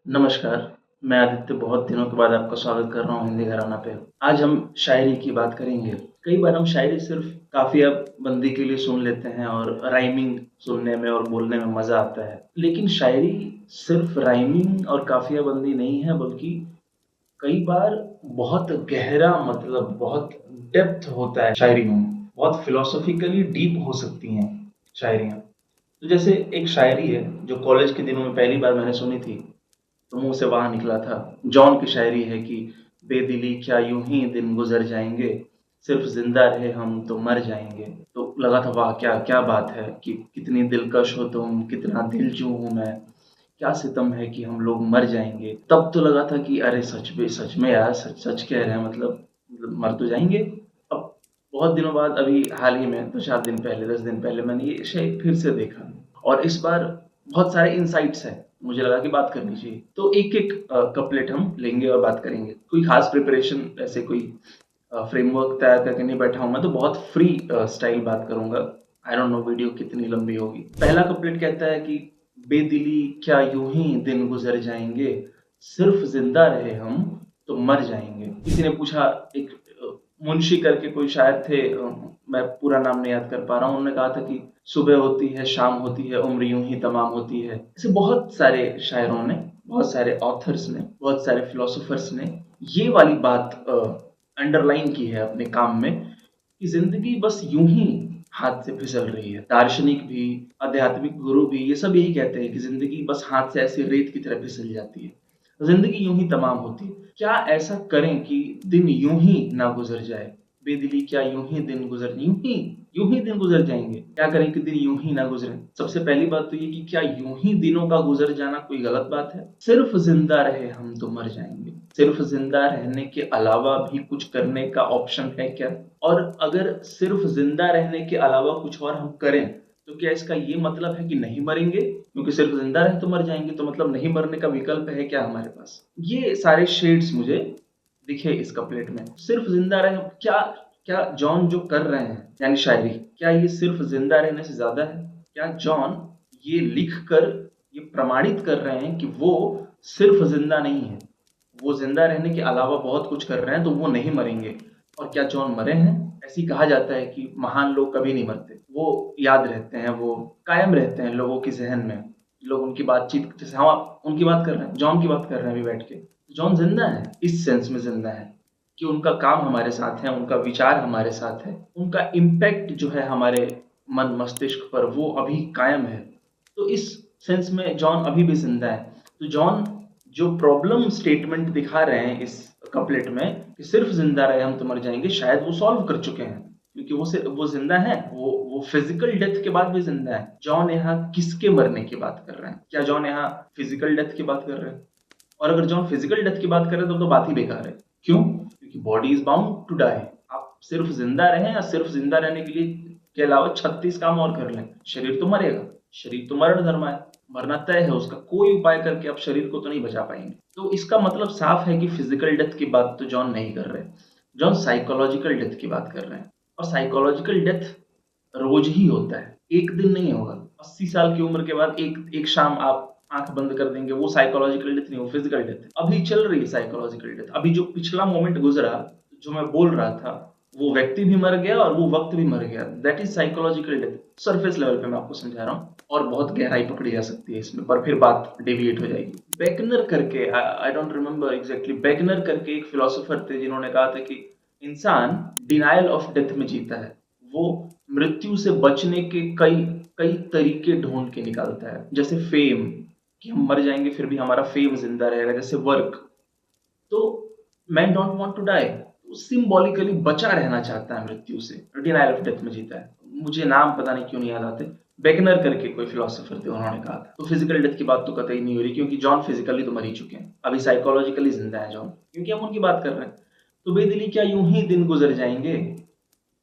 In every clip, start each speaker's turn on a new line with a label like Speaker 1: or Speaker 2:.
Speaker 1: नमस्कार, मैं आदित्य बहुत दिनों के बाद आपका स्वागत कर रहा हूँ हिंदी घराना पे। आज हम शायरी की बात करेंगे। कई बार हम शायरी सिर्फ़ काफ़िया बंदी के लिए सुन लेते हैं और राइमिंग सुनने में और बोलने में मज़ा आता है। लेकिन शायरी सिर्फ़ राइमिंग और काफ़िया बंदी नहीं है बल्कि कई बार बहुत गहरा मतलब बहुत डेप्थ होता है शायरियों में। बहुत फिलॉसॉफिकली डीप हो सकती हैं शायरियाँ। तो जैसे एक शायरी है जो कॉलेज के दिनों में पहली बार मैंने सुनी थी। तो मुँह से वहाँ निकला था। जॉन की शायरी है कि बेदिली क्या यूँ ही दिन गुज़र जाएँगे, सिर्फ़ ज़िंदा रहे हम तो मर जाएँगे। तो लगा था वाह! क्या क्या बात है कि कितनी दिलकश हो तुम, कितना दिलजू हूँ मैं, क्या सितम है कि हम लोग मर जाएँगे। तब तो लगा था कि अरे सच में यार सच सच कह रहे हैं मतलब मर तो जाएँगे। अब बहुत दिनों बाद अभी हाल ही में 2-4 दिन पहले, 10 दिन पहले मैंने ये शायरी फिर से देखा और इस बार बहुत सारे इनसाइट्स हैं। मुझे लगा कि बात करनी चाहिए। तो एक-एक कपलेट हम लेंगे और बात करेंगे। कोई ख़ास प्रिपरेशन ऐसे कोई फ्रेमवर्क तैयार करके नहीं बैठा हूँ मैं, तो बहुत फ्री स्टाइल बात करूँगा। आई डोंट नो वीडियो कितनी लंबी होगी। पहला कपलेट कहता है कि बेदिली क्या यूँ ही दिन गुज़र जाएँगे, सिर्फ़ ज़िंदा रहे हम तो मर जाएँगे। किसी ने पूछा एक मुंशी करके कोई शायर थे मैं पूरा नाम नहीं याद कर पा रहा हूँ। उन्होंने कहा था कि सुबह होती है, शाम होती है, उम्र यूँ ही तमाम होती है। ऐसे बहुत सारे शायरों ने, बहुत सारे ऑथर्स ने, बहुत सारे फिलोसोफर्स ने ये वाली बात अंडरलाइन की है अपने काम में कि ज़िंदगी बस यूँ ही हाथ से फिसल रही है। दार्शनिक भी, आध्यात्मिक गुरु भी ये सब यही कहते हैं कि ज़िंदगी बस हाथ से ऐसे रेत की तरह फिसल जाती है। ज़िंदगी यूँ ही तमाम होती है। क्या ऐसा करें कि दिन यूँ ही ना गुज़र जाए? बेदिली क्या यूँ ही दिन गुज़र जाएँगे? क्या करें कि दिन यूँ ही ना गुज़रे? सबसे पहली बात तो ये कि क्या यूँ ही दिनों का गुज़र जाना कोई गलत बात है? सिर्फ़ ज़िंदा रहे हम तो मर जाएँगे। सिर्फ़ ज़िंदा रहने के अलावा भी कुछ करने का ऑप्शन है क्या? और अगर सिर्फ़ ज़िंदा रहने के अलावा कुछ और हम करें, तो क्या इसका ये मतलब है कि नहीं मरेंगे? क्योंकि सिर्फ़ ज़िंदा रहे तो मर जाएँगे, तो मतलब नहीं मरने का विकल्प है क्या हमारे पास? ये सारे शेड्स मुझे दिखे इस कपलेट में। सिर्फ़ ज़िंदा रहे क्या क्या जॉन जो कर रहे हैं, यानी शायरी, क्या ये सिर्फ़ ज़िंदा रहने से ज़्यादा है? क्या जॉन ये लिख कर ये प्रमाणित कर रहे हैं कि वो सिर्फ़ ज़िंदा नहीं है, वो ज़िंदा रहने के अलावा बहुत कुछ कर रहे हैं, तो वो नहीं मरेंगे। और क्या जॉन मरे हैं? ऐसे ही कहा जाता है कि महान लोग कभी नहीं मरते। वो याद रहते हैं, वो कायम रहते हैं लोगों के ज़हन में। लोग उनकी बातचीत जैसे हम आप उनकी बात कर रहे हैं, जॉन की बात कर रहे हैं अभी बैठ के। जॉन ज़िंदा है, इस सेंस में ज़िंदा है कि उनका काम हमारे साथ है, उनका विचार हमारे साथ है, उनका इम्पैक्ट जो है हमारे मन मस्तिष्क पर वो अभी कायम है। तो इस सेंस में जॉन अभी भी ज़िंदा है। तो जॉन जो प्रॉब्लम स्टेटमेंट दिखा रहे हैं इस कपलेट में कि सिर्फ़ ज़िंदा रहे हम तो मर जाएँगे, शायद वो सॉल्व कर चुके हैं। क्योंकि वो ज़िंदा है, वो फ़िज़िकल डेथ के बाद भी ज़िंदा है। जॉन यहाँ किसके मरने की बात कर रहे हैं? क्या जॉन यहाँ फ़िज़िकल डेथ की बात कर रहे हैं? और अगर जॉन फिजिकल डेथ की बात करें तो बात ही बेकार है। क्यों? क्योंकि body is bound to die. आप सिर्फ़ ज़िंदा रहें या सिर्फ़ ज़िंदा रहने के अलावा 36 काम और कर लें, शरीर तो मरेगा। शरीर तो मरण धर्मा है, मरना तय है उसका। कोई उपाय करके आप शरीर को तो नहीं बचा पाएँगे। तो इसका मतलब साफ है कि फिजिकल डेथ की बात तो जॉन नहीं कर रहे। जॉन साइकोलॉजिकल डेथ की बात कर रहे हैं और साइकोलॉजिकल डेथ रोज़ ही होता है, एक दिन नहीं होगा। 80 साल की उम्र के बाद एक एक शाम आप आँख बंद कर देंगे, वो साइकोलॉजिकल डेथ नहीं, वो फिज़िकल डेथ है। अभी चल रही है साइकोलॉजिकल डेथ। अभी जो पिछला मोमेंट गुज़रा, जो मैं बोल रहा था, वो व्यक्ति भी मर गया और वो वक़्त भी मर गया। That is psychological death. Surface level पे मैं आपको समझा रहा हूँ और बहुत गहराई पकड़ी जा सकती है इसमें, पर फिर बात डेविएट हो जाएगी। बेकनर करके आई डोंट रिमेंबर एग्ज़ैक्टली बेकनर करके एक फिलॉसफर थे जिन्होंने कहा था कि इंसान डिनायल ऑफ डेथ में जीता है। वो मृत्यु से बचने के कई कई तरीके ढूँढ के निकालता है। जैसे फ़ेम कि हम मर जाएँगे फिर भी हमारा फ़ेम ज़िंदा रहेगा, जैसे वर्क। तो man don't want to die, वो सिम्बॉलिकली बचा रहना चाहता है मृत्यु से, डिनायल ऑफ डेथ में जीता है। मुझे नाम पता नहीं क्यों नहीं याद आते। बेकनर करके कोई फिलॉसफर थे, उन्होंने कहा था। तो फिज़िकल डेथ की बात तो कतई नहीं हो रही क्योंकि जॉन फिज़िकली तो मर ही चुके हैं। अभी साइकोलॉजिकली ज़िंदा है जॉन, क्योंकि हम उनकी बात कर रहे हैं। तो बेदिली क्या यूँ ही दिन गुज़र जाएँगे?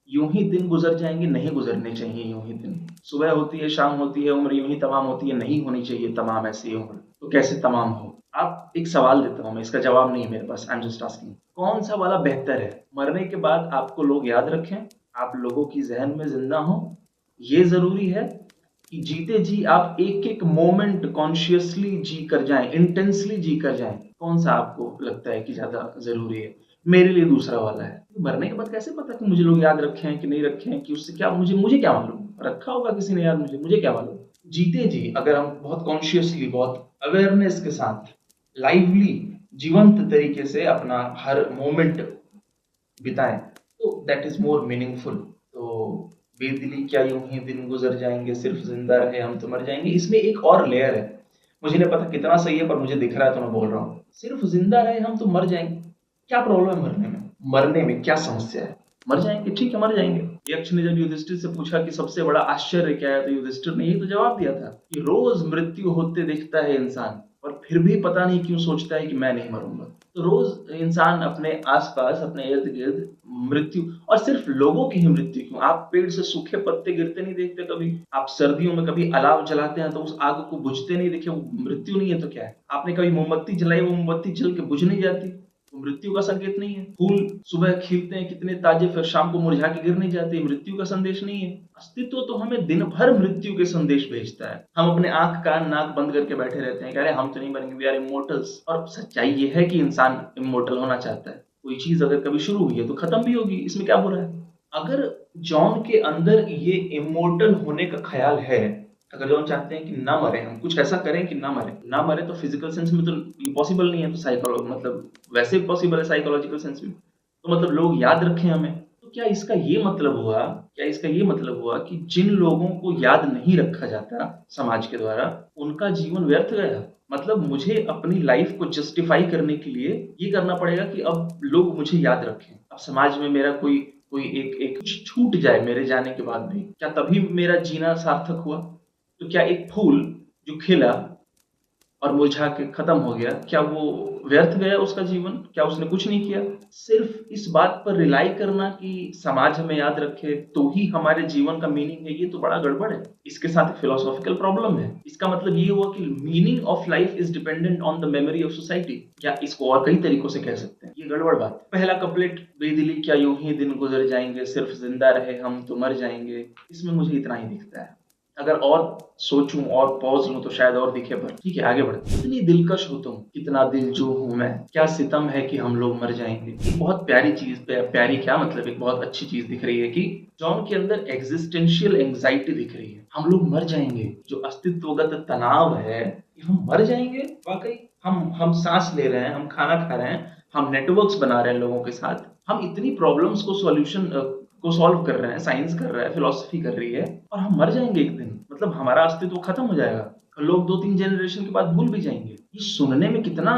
Speaker 1: यूँ ही दिन गुज़र जाएँगे, नहीं गुज़रने चाहिए यूँ ही दिन। सुबह होती है, शाम होती है, उम्र यूँ ही तमाम होती है, नहीं होनी चाहिए तमाम ऐसी उम्र। तो कैसे तमाम हो? आप एक सवाल देता हूँ मैं, इसका जवाब नहीं है मेरे पास, आई एम जस्ट आस्किंग। कौन-सा वाला बेहतर है? मरने के बाद आपको लोग याद रखें, आप लोगों की ज़हन में ज़िंदा हों, ये ज़रूरी है कि जीते जी आप एक-एक मोमेंट कॉन्शियसली जी कर जाएँ, इंटेंसली जी कर जाएँ, कौन-सा आपको लगता है कि ज़्यादा ज़रूरी है? मेरे लिए दूसरा वाला है। मरने के बाद कैसे पता कि मुझे लोग याद रखे हैं कि नहीं रखे हैं, कि उससे क्या मुझे मुझे क्या मालूम? रखा होगा किसी ने याद मुझे क्या मालूम? जीते जी अगर हम बहुत कॉन्शियसली, बहुत अवेयरनेस के साथ, लाइवली, जीवंत तरीके से अपना हर मोमेंट बिताएँ, तो दैट इज़ मोर मीनिंगफुल। तो बेदिली क्या यूँ ही दिन गुज़र जाएँगे, सिर्फ़ ज़िंदा रहे हम तो मर जाएँगे। इसमें एक और लेयर है। मुझे नहीं पता कितना सही है, पर मुझे दिख रहा है तो मैं बोल रहा हूँ। सिर्फ़ ज़िंदा रहे हम तो मर जाएँगे। क्या प्रॉब्लम है मरने में? मरने में क्या समस्या है? मर जाएँगे, ठीक है मर जाएँगे। यक्ष ने जब युधिष्ठिर से पूछा कि सबसे बड़ा आश्चर्य क्या है, तो युधिष्ठिर ने यही तो जवाब दिया था कि रोज़ मृत्यु होते दिखता है इंसान, और फिर भी पता नहीं क्यों सोचता है कि मैं नहीं मरूँगा। तो रोज़ इंसान अपने आस-पास, अपने इर्द-गिर्द मृत्यु, और सिर्फ लोगों की ही मृत्यु क्यों? आप पेड़ से सूखे पत्ते गिरते नहीं देखते कभी? आप सर्दियों में कभी अलाव जलाते हैं तो उस आग को बुझते नहीं देखे, वो मृत्यु नहीं है तो क्या है? आपने कभी मोमबत्ती जलाई, वो मोमबत्ती जल के बुझ नहीं जाती? वो मृत्यु का संकेत नहीं है? फूल सुबह खिलते हैं कितने ताजे, फिर शाम को मुरझा के गिर नहीं जाते, मृत्यु का संदेश नहीं है? अस्तित्व तो हमें दिन भर मृत्यु के संदेश भेजता है। हम अपने आँख, कान, नाक बंद करके बैठे रहते हैं कि अरे हम तो नहीं मरेंगे, वी आर इम्मॉर्टल्स। और सच्चाई ये है कि इंसान इम्मॉर्टल होना चाहता है। कोई चीज़ अगर कभी शुरू हुई है तो खत्म भी होगी, इसमें क्या बुरा है? अगर जॉन के अंदर ये इम्मॉर्टल होने का ख़्याल है, अगर जॉन चाहते हैं कि ना मरें हम, कुछ ऐसा करें कि ना मरें। ना मरें तो फिज़िकल सेंस में तो ये पॉसिबल नहीं है, तो मतलब वैसे पॉसिबल है साइकोलॉजिकल सेंस में। तो मतलब लोग याद रखें हमें। तो क्या इसका ये मतलब हुआ कि जिन लोगों को याद नहीं रखा जाता समाज के द्वारा, उनका जीवन व्यर्थ गया? मतलब मुझे अपनी लाइफ़ को जस्टिफ़ाई करने के लिए ये करना पड़ेगा कि अब लोग मुझे याद रखें। अब समाज में मेरा कोई कोई एक एक कुछ छूट जाए मेरे जाने के बाद भी, क्या तभी मेरा जीना सार्थक हुआ? तो क्या एक फूल जो खिला और मुरझा के खत्म हो गया, क्या वो व्यर्थ गया उसका जीवन? क्या उसने कुछ नहीं किया? सिर्फ़ इस बात पर रिलाई करना कि समाज हमें याद रखे, तो ही हमारे जीवन का मीनिंग है, ये तो बड़ा गड़बड़ है। इसके साथ एक फिलॉसॉफिकल प्रॉब्लम है। इसका मतलब ये हुआ कि meaning of life is dependent on the memory of society, या इसको और कई तरीकों से कह सकते हैं। ये गड़बड़ बात है। पहला कपलेट, बेदिली क्या यूँ ही दिन गुज़र जाएँगे, सिर्फ़ ज़िंदा रहे हम तो मर जाएँगे, इसमें मुझे इतना ही दिखता है। अगर और सोचूँ और पॉज़ लूँ तो शायद और दिखे, पर ठीक है आगे बढ़ते हैं। कितनी दिलकश हो तुम, कितना दिलजो हूँ मैं, क्या सितम है कि हम लोग मर जाएँगे। एक बहुत प्यारी चीज़, प्यारी क्या मतलब, एक बहुत अच्छी चीज़ दिख रही है कि जॉन के अंदर एक्जिस्टेंशियल एंग्ज़ायटी दिख रही है। हम लोग मर जाएँगे, जो अस्तित्वगत तनाव है कि हम मर जाएँगे, वाक़ई हम साँस ले रहे हैं, हम खाना खा रहे हैं, हम नेटवर्क्स बना रहे हैं लोगों के साथ, हम इतनी प्रॉब्लम्स को को सॉल्व कर रहे हैं, साइंस कर रहा है, फिलॉसफी कर रही है, और हम मर जाएँगे एक दिन। मतलब हमारा अस्तित्व खत्म हो जाएगा। लोग 2-3 जनरेशन के बाद भूल भी जाएँगे। ये सुनने में कितना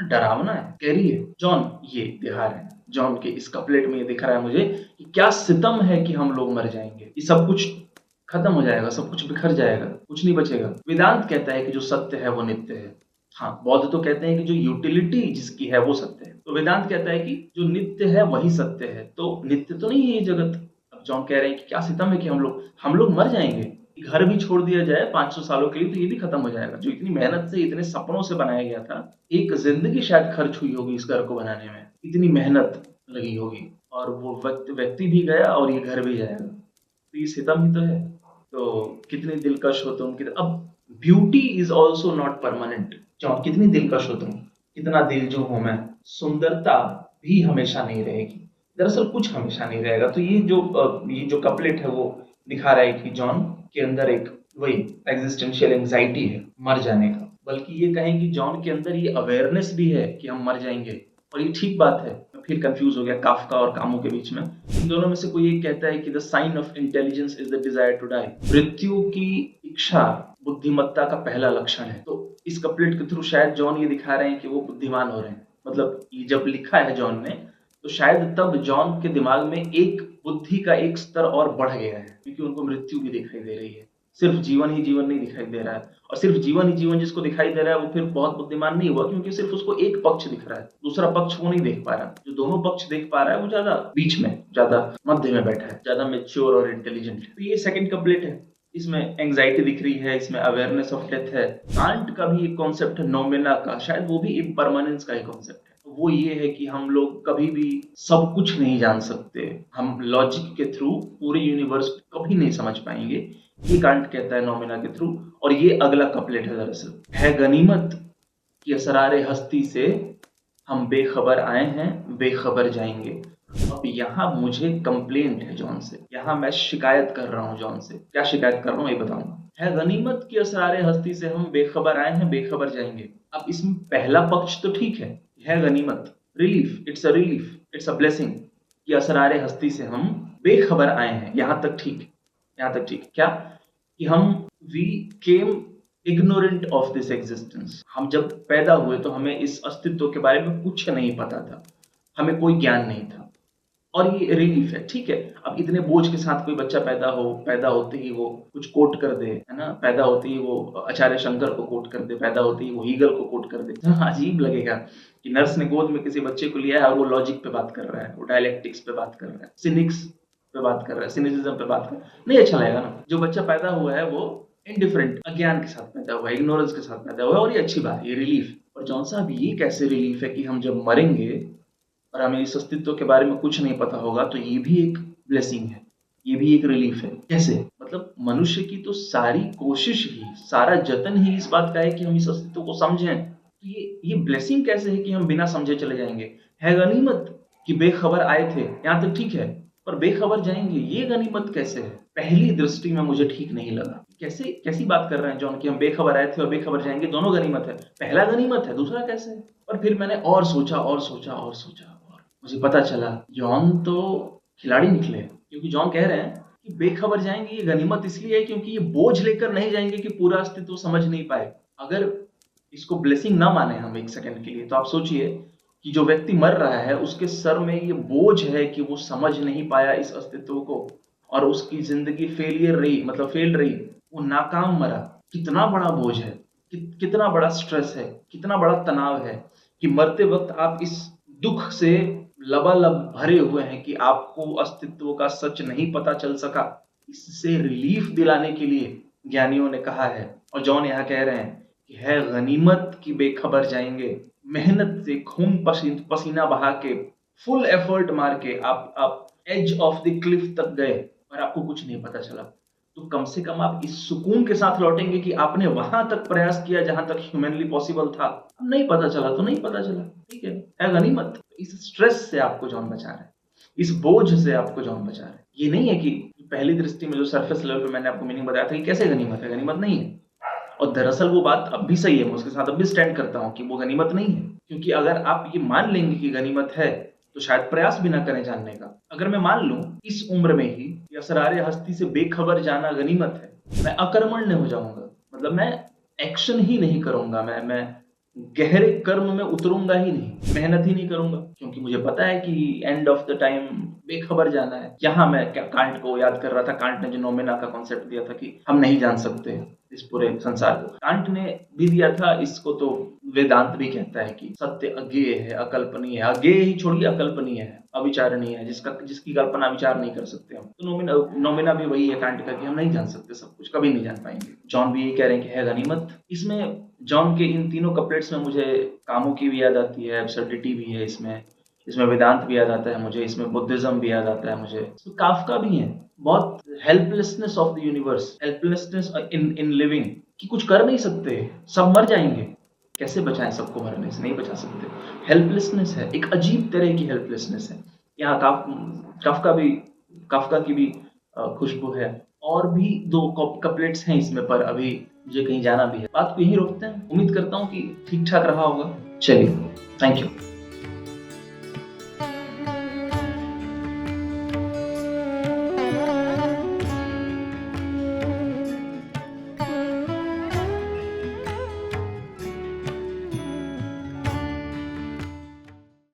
Speaker 1: डरावना है, स्कैरी है। जॉन ये दिखा रहे हैं। जॉन के इस कपलेट में ये दिख रहा है मुझे कि क्या सितम है कि हम लोग मर जाएँगे। ये सब कुछ खत्म हो जाएगा, सब कुछ बिखर जाएगा, कुछ नहीं बचेगा। वेदांत कहता है कि जो सत्य है वो नित्य है। हाँ, बौद्ध तो कहते हैं कि जो यूटिलिटी जिसकी है वो सत्य है। तो वेदांत कहता है कि जो नित्य है वही सत्य है। तो नित्य तो नहीं है ये जगत। अब जॉन कह रहे हैं कि क्या सितम है कि हम लोग मर जाएँगे। घर भी छोड़ दिया जाए 500 सालों के लिए तो ये भी खत्म हो जाएगा। जो इतनी मेहनत से, इतने सपनों से बनाया गया था, एक ज़िंदगी शायद खर्च हुई होगी इस घर को बनाने में। इतनी मेहनत लगी होगी, और वो व्यक्ति भी गया और ये घर भी जाएगा। तो ये सितम ही तो है। तो कितनी दिलकश हो तुम, अब beauty is also not permanent. कितनी दिलकश हो तुम, कितना दिलजो हूँ मैं। सुंदरता भी हमेशा नहीं रहेगी। दरअसल कुछ हमेशा नहीं रहेगा। तो ये जो कपलेट है वो दिखा रहा है कि जॉन के अंदर एक वही एग्जिस्टेंशियल एंग्जाइटी है मर जाने का। बल्कि ये कहें कि जॉन के अंदर ये अवेयरनेस भी है कि हम मर जाएँगे, और ये ठीक बात है। मैं फिर कन्फ्यूज़ हो गया काफ़्का और कामू के बीच में। इन दोनों में से कोई एक कहता है कि the sign of intelligence is the desire to die. मृत्यु की इच्छा बुद्धिमत्ता का पहला लक्षण है। तो इस कपलेट के थ्रू शायद जॉन ये दिखा रहे हैं कि वो बुद्धिमान हो रहे हैं। मतलब ये जब लिखा है जॉन ने, तो शायद तब जॉन के दिमाग में एक बुद्धि का एक स्तर और बढ़ गया है, क्योंकि उनको मृत्यु भी दिखाई दे रही है। सिर्फ जीवन ही जीवन नहीं दिखाई दे रहा है, और सिर्फ जीवन ही जीवन जिसको दिखाई दे रहा है वो फिर बहुत बुद्धिमान नहीं हुआ, क्योंकि सिर्फ उसको एक पक्ष दिख रहा है, दूसरा पक्ष वो नहीं देख पा रहा। जो दोनों पक्ष देख पा रहा है वो ज़्यादा बीच में, ज़्यादा मध्य में बैठा है, ज़्यादा मैच्योर और इंटेलिजेंट है। तो ये सेकंड कपलेट है। इसमें एंग्जायटी दिख रही है, इसमें अवेयरनेस ऑफ डेथ है। कांट का भी एक कॉन्सेप्ट है नोमेना का, शायद वो भी इम्परमानेंस का एक कॉन्सेप्ट है। वो ये है कि हम लोग कभी भी सब कुछ नहीं जान सकते। हम लॉजिक के थ्रू पूरे यूनिवर्स को कभी नहीं समझ पाएँगे। ये कांट कहता है नोमिना के थ्रू, और ये अगला कपलेट है दरअसल। है गनीमत कि असरारे हस्ती से हम बेखबर आए हैं, बेखबर जाएंगे। अब यहाँ मुझे कंप्लेंट है जॉन से, यहाँ मैं शिकायत कर रहा हूँ जॉन से। क्या शिकायत कर रहा हूँ ये बताऊंगा। है गनीमत की असरारे हस्ती से हम बेखबर आए हैं, बेखबर जाएंगे। अब इसमें पहला पक्ष तो ठीक है गनीमत, relief, it's a relief, it's a blessing कि असरारे हस्ती से हम बेखबर आए हैं। यहाँ तक ठीक, यहाँ तक ठीक। क्या कि हम we came ignorant of this existence. हम जब पैदा हुए तो हमें इस अस्तित्व के बारे में कुछ नहीं पता था, हमें कोई ज्ञान नहीं था। और ये रिलीफ है, ठीक है। अब इतने बोझ के साथ कोई बच्चा पैदा होते ही वो कुछ कोट कर दे, है ना, पैदा होते ही वो आचार्य शंकर को कोट कर दे, पैदा होते ही वो हीगल को कोट कर दे। हाँ, अजीब लगेगा कि नर्स ने गोद में किसी बच्चे को लिया है और वो लॉजिक पे बात कर रहा है, वो डायलेक्टिक्स पे बात कर रहा है, सिनिक्स पे बात कर रहा है, सिनिसिज्म पे बात कर रहा है। नहीं अच्छा लगेगा ना। जो बच्चा पैदा हुआ है वो इंडिफरेंट, अज्ञान के साथ पैदा हुआ है, इग्नोरेंस के साथ पैदा हुआ है, और ये अच्छी बात है, ये रिलीफ। और जॉन साहब ये कैसे रिलीफ है कि हम जब मरेंगे और हमें इस अस्तित्व के बारे में कुछ नहीं पता होगा, तो ये भी एक ब्लेसिंग है, ये भी एक रिलीफ है। कैसे? मतलब मनुष्य की तो सारी कोशिश ही, सारा जतन ही इस बात का है कि हम इस अस्तित्व को समझें। तो ये ब्लेसिंग कैसे है कि हम बिना समझे चले जाएंगे? है गनीमत कि बेखबर आए थे, यहाँ तक ठीक है, पर बेखबर जाएंगे, ये गनीमत कैसे है? पहली दृष्टि में मुझे ठीक नहीं लगा। कैसी बात कर रहे हैं जॉन कि हम बेखबर आए थे और बेखबर जाएंगे, दोनों गनीमत है। पहला गनीमत है, दूसरा कैसे है? और फिर मैंने और सोचा और सोचा और सोचा, और मुझे पता चला जॉन तो खिलाड़ी निकले। क्योंकि जॉन कह रहे हैं कि बेखबर जाएंगे, ये गनीमत इसलिए है क्योंकि ये बोझ लेकर नहीं जाएंगे कि पूरा अस्तित्व समझ नहीं पाए। अगर इसको ब्लेसिंग ना माने हम एक सेकंड के लिए, तो आप सोचिए कि जो व्यक्ति मर रहा है उसके सर में ये बोझ है कि वो समझ नहीं पाया इस अस्तित्व को, और उसकी जिंदगी फेलियर रही, मतलब फेल रही, वो नाकाम मरा। कितना बड़ा बोझ है, कितना बड़ा स्ट्रेस है, कितना बड़ा तनाव है कि मरते वक्त आप इस दुख से लबालब भरे हुए हैं कि आपको अस्तित्व का सच नहीं पता चल सका। इससे रिलीफ दिलाने के लिए ज्ञानियों ने कहा है, और जॉन यहाँ कह रहे हैं कि है गनीमत की बेखबर जाएंगे। मेहनत से खून पसीना बहा के, फुल एफर्ट मार के आप एज ऑफ द क्लिफ तक गए और आपको कुछ नहीं पता चला, तो कम से कम आप इस सुकून के साथ लौटेंगे कि आपने वहां तक प्रयास किया जहां तक ह्यूमनली पॉसिबल था। अब नहीं पता चला तो नहीं पता चला, ठीक है गनीमत। इस स्ट्रेस से आपको जॉन बचा रहे हैं, इस बोझ से आपको जॉन बचा रहे हैं। ये नहीं है कि पहली दृष्टि में जो सरफेस लेवल पे मैंने आपको मीनिंग बताया था कि कैसे गनीमत है, गनीमत नहीं है। और दरअसल वो बात अब भी सही है, मैं उसके साथ अब भी स्टैंड करता हूँ कि वो गनीमत नहीं है। क्योंकि अगर आप ये मान लेंगे कि गनीमत है, तो शायद प्रयास भी ना करें जानने का। अगर मैं मान लूं इस उम्र में ही कि असरारे हस्ती से बेखबर जाना गनीमत है, मैं अकर्मण्य हो जाऊंगा, मतलब मैं एक्शन ही नहीं करूंगा, मैं गहरे कर्म में उतरूंगा ही नहीं, मेहनत ही नहीं करूंगा, क्योंकि मुझे पता है कि एंड ऑफ द टाइम बेखबर जाना है। यहाँ मैं क्या कांट को याद कर रहा था, कांट ने जो नोमेना का कॉन्सेप्ट दिया था कि हम नहीं जान सकते इस पूरे संसार को, कांट ने भी दिया था इसको। तो वेदांत भी कहता है कि सत्य अज्ञेय है, अकल्पनीय है। अज्ञेय ही छोड़िए, अकल्पनीय है, अविचारणीय है, जिसकी कल्पना विचार नहीं कर सकते हम। तो नोमेना भी वही है कांट का कि हम नहीं जान सकते सब कुछ, कभी नहीं जान पाएंगे। जॉन भी ये कह रहे हैं कि है गनीमत। इसमें जॉन के इन तीनों कपलेट्स में मुझे कामों की भी याद आती है, एब्सर्डिटी भी है इसमें वेदांत भी याद आता है मुझे, इसमें बुद्धिज्म भी याद आता है मुझे, इसमें काफका भी है। बहुत helplessness of the universe, helplessness in living, कि कुछ कर नहीं सकते, सब मर जाएंगे, कैसे बचाएं सबको मरने से? नहीं बचा सकते। हेल्पलेसनेस है, एक अजीब तरह की हेल्पलेसनेस है। यहाँ काफका की भी खुशबू है। और भी दो कपलेट्स हैं इसमें, पर अभी मुझे कहीं जाना भी है। बात को यहीं रोकते हैं, उम्मीद करता हूँ कि ठीक ठाक रहा होगा। चलिए, थैंक यू।